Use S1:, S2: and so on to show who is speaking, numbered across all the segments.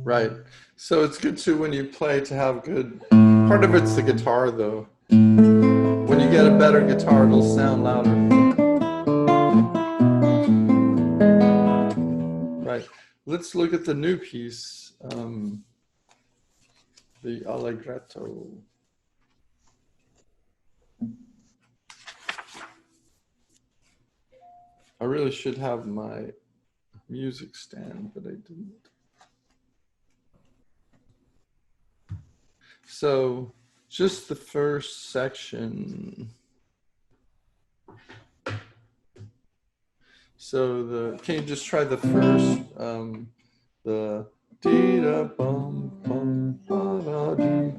S1: Right. So it's good too when you play to have good. Part of it's the guitar though. When you get a better guitar, it'll sound louder. Right. Let's look at the new piece, the Allegretto. I really should have my music stand, but I didn't. So just the first section. So can you just try the first, the dee da bum bum ba da dee.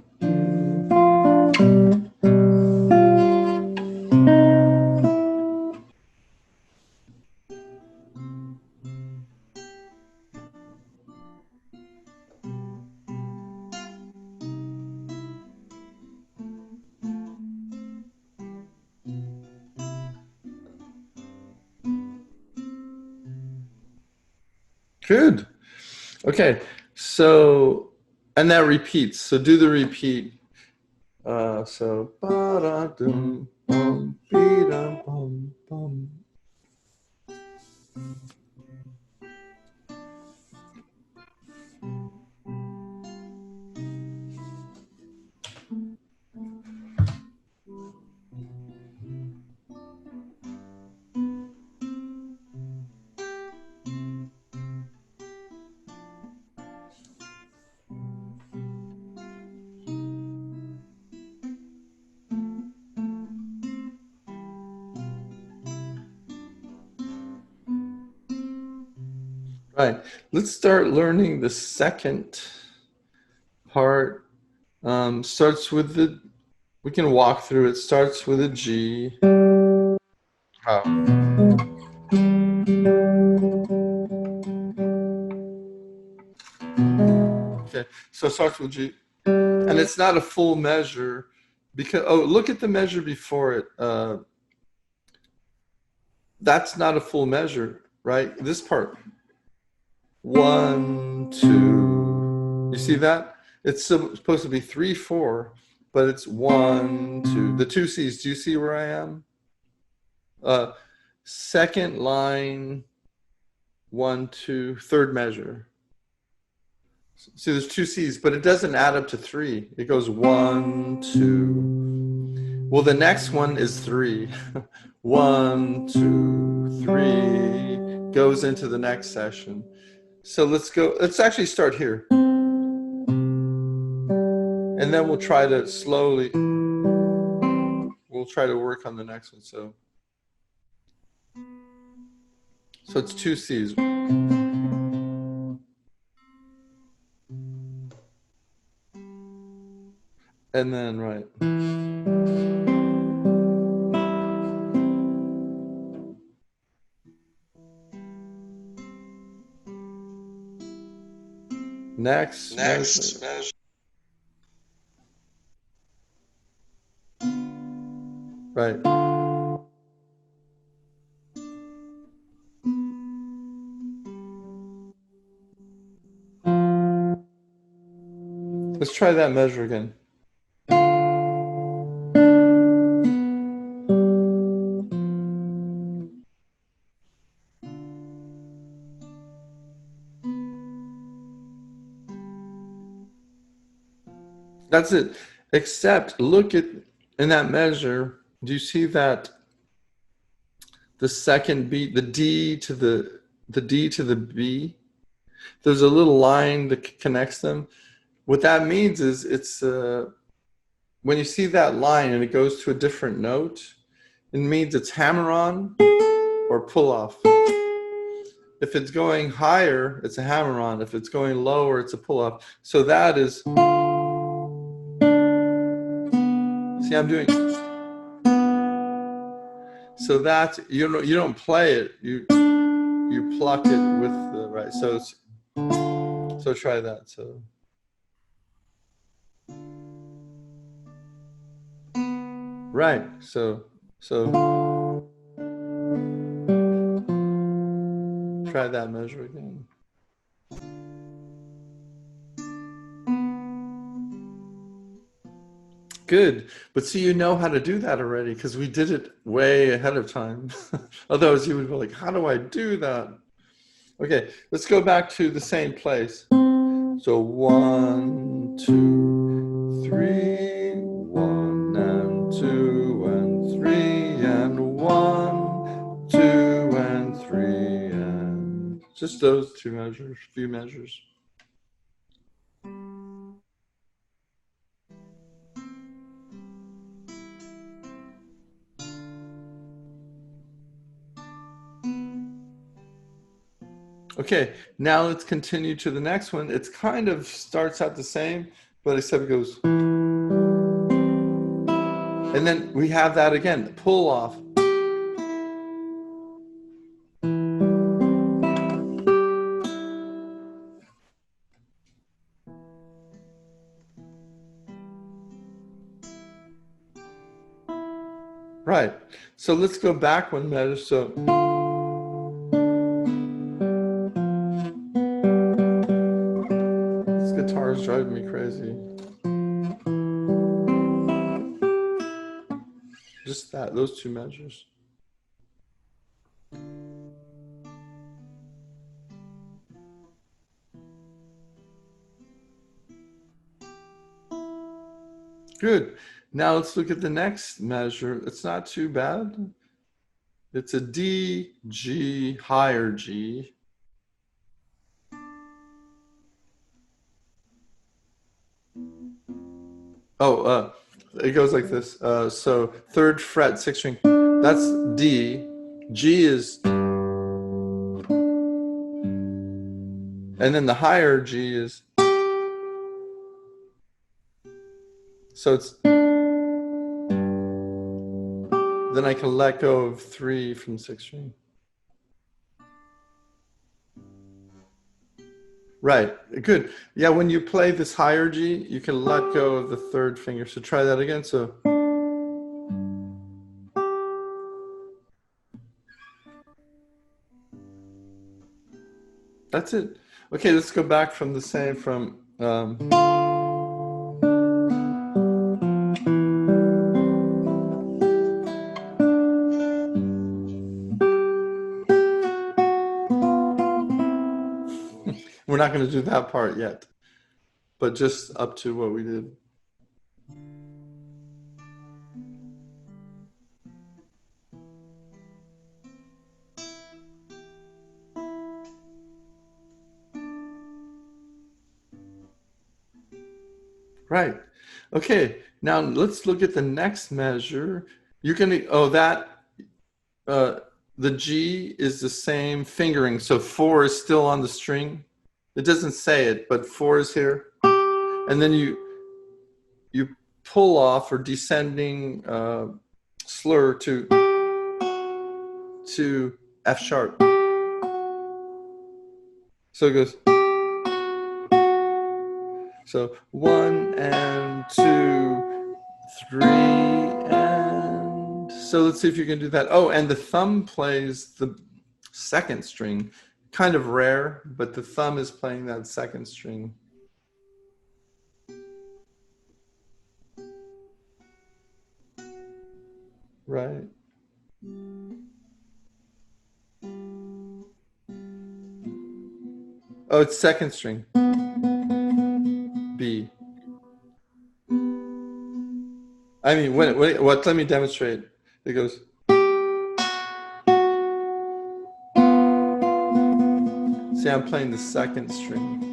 S1: Good. Okay. So, and that repeats. So do the repeat. So ba da dum bum be da bum bum. Right. Let's start learning the second part. Starts with the. We can walk through it. Starts with a G. Oh. Okay. So it starts with G, and it's not a full measure because look at the measure before it. That's not a full measure, right? This part. 1, 2. You see that? It's supposed to be 3, 4, but it's 1, 2. The 2 C's. Do you see where I am? Second line, 1, 2, third measure. See, there's 2 C's, but it doesn't add up to 3. It goes 1, 2. Well, the next one is 3. 1, 2, 3 goes into the next session. So let's go. Let's actually start here, and then we'll try to slowly. We'll try to work on the next one. So it's 2 C's. And then, right. Next measure. Right. Let's try that measure again. That's it. Except look at in that measure, do you see that the second beat, the D to the B, there's a little line that connects them. What that means is it's when you see that line and it goes to a different note, it means it's hammer on or pull off. If it's going higher, it's a hammer on. If it's going lower, it's a pull off. So that is. See, I'm doing. So that's you don't play it. You pluck it with the right. So try that. So. Right. So try that measure again. Good. But see, you know how to do that already because we did it way ahead of time. Otherwise, you would be like, how do I do that? Okay, let's go back to the same place. So 1, 2, 3, 1 and 2 and 3 and 1, 2 and 3 and just those two measures, few measures. Okay, now let's continue to the next one. It's kind of starts out the same, but except it goes. And then we have that again, pull off. Right, so let's go back one measure. So this guitar is driving me crazy. Just that, those two measures. Good. Now let's look at the next measure. It's not too bad. It's a D, G, higher G. Oh, it goes like this. So 3rd fret, 6th string. That's D. G is, and then the higher G is. So it's. Then I can let go of 3 from 6th string. Right, good. Yeah, when you play this higher G, you can let go of the 3rd finger. So try that again. So. That's it. Okay, let's go back from the same from. We're not going to do that part yet, but just up to what we did. Right. Okay, now let's look at the next measure. You're going to, the G is the same fingering. So 4 is still on the string. It doesn't say it, but 4 is here. And then you pull off or descending slur to F sharp. So it goes. So 1 and 2, 3 and. So let's see if you can do that. Oh, and the thumb plays the 2nd string. Kind of rare, but the thumb is playing that 2nd string. Right. Oh, it's 2nd string. B. I mean, what? Let me demonstrate. It goes. See, I'm playing the 2nd string.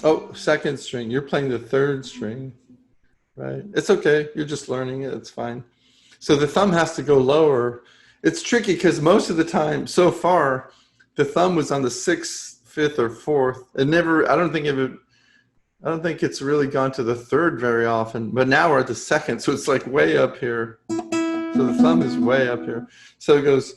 S1: Oh, 2nd string. You're playing the 3rd string, right? It's okay. You're just learning it. It's fine. So the thumb has to go lower. It's tricky because most of the time, so far, the thumb was on the 6th, 5th, or 4th. It never. I don't think it's really gone to the 3rd very often. But now we're at the 2nd, so it's like way up here. So the thumb is way up here. So it goes.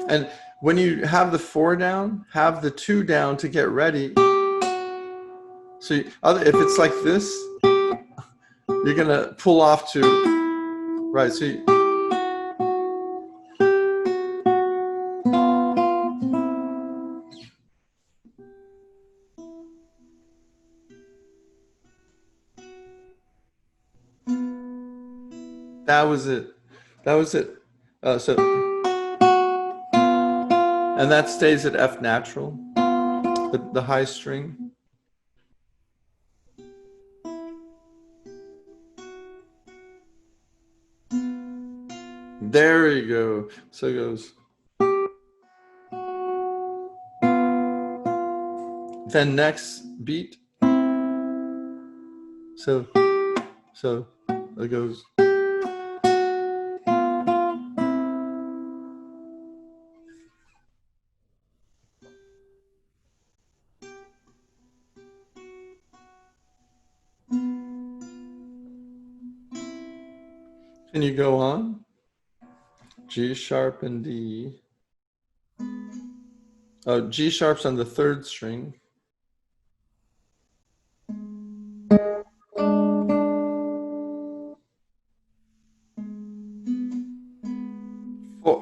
S1: And when you have the 4 down, have the 2 down to get ready. So if it's like this, you're gonna pull off to, Right, so that was it. That was it. And that stays at F natural, the high string. There you go. So it goes. Then next beat. So it goes. Can you go on? G sharp and D. Oh, G sharp's on the third string.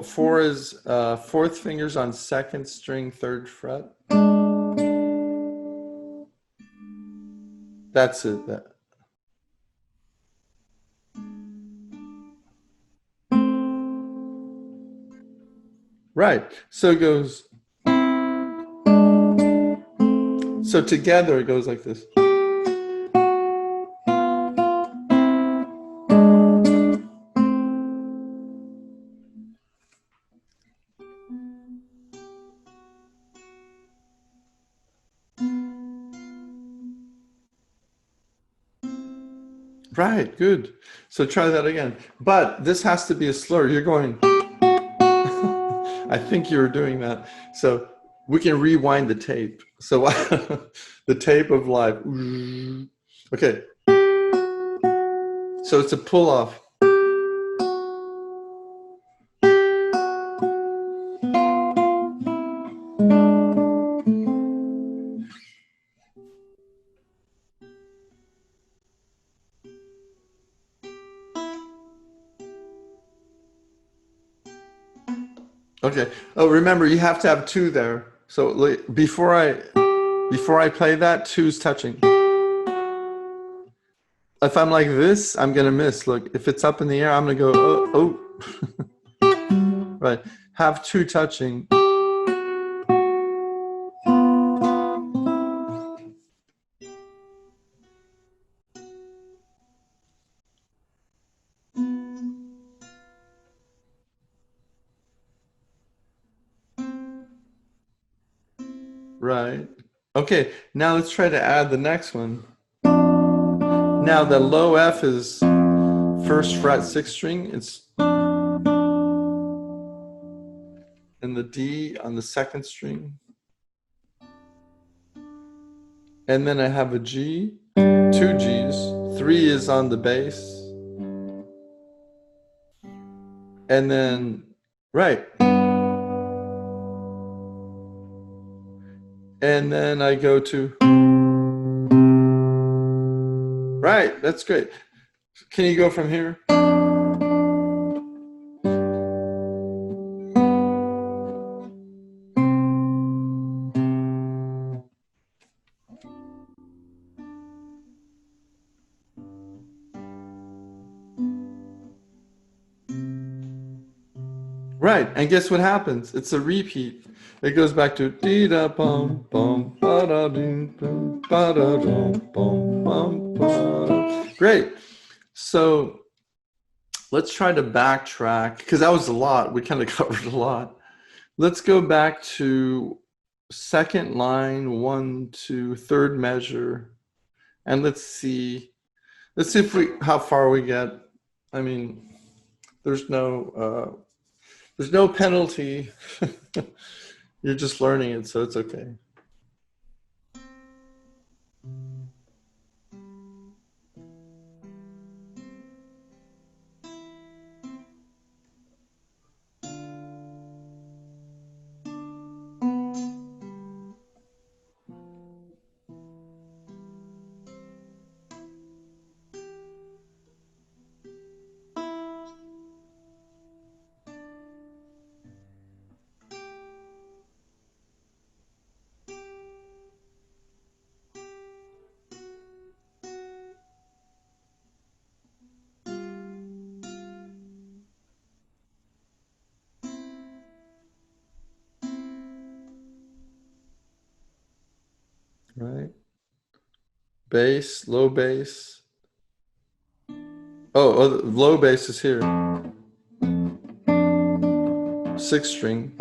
S1: Four is fourth finger's on second string, third fret. That's it. Right. So it goes. So together it goes like this. Right, good. So try that again. But this has to be a slur. You're going, I think you were doing that. So we can rewind the tape. So the tape of life. Okay. So it's a pull off. Okay. Oh, remember you have to have two there. So before I play that, two's touching. If I'm like this, I'm gonna miss. Look, if it's up in the air, I'm gonna go oh. Right. Have two touching. Right. Okay, now let's try to add the next one. Now the low F is first fret, sixth string. It's and the D on the second string. And then I have a G, two G's, three is on the bass. And then, right. And then I go to, right, that's great. Can you go from here? Right, and guess what happens? It's a repeat. It goes back to dee da bum bum ba da doo bum ba da dum bum bum ba. Great. So let's try to backtrack because that was a lot. We kind of covered a lot. Let's go back to second line, 1, 2, third measure, and let's see if how far we get. I mean, there's no penalty. You're just learning it, so it's okay. right? Bass, low bass. Oh, the low bass is here. 6th string.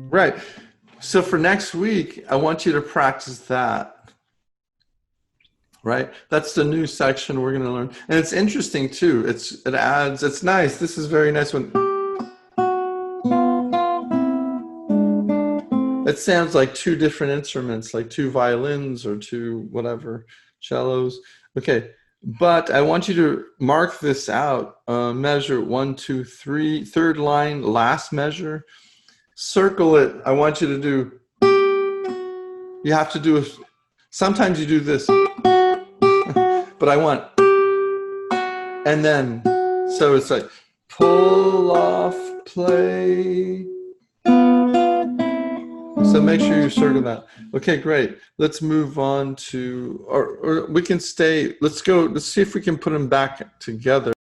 S1: Right. So for next week, I want you to practice that. Right? That's the new section we're going to learn. And it's interesting too. It's nice. This is very nice when it sounds like two different instruments, like two violins or two whatever, cellos. Okay. But I want you to mark this out. Measure 1, 2, 3, third line, last measure. Circle it. I want you to do, you have to do, sometimes you do this, but I want, and then, so it's like pull off, play. So make sure you circle that. Okay, great. Let's move on to, or we can stay, let's see if we can put them back together.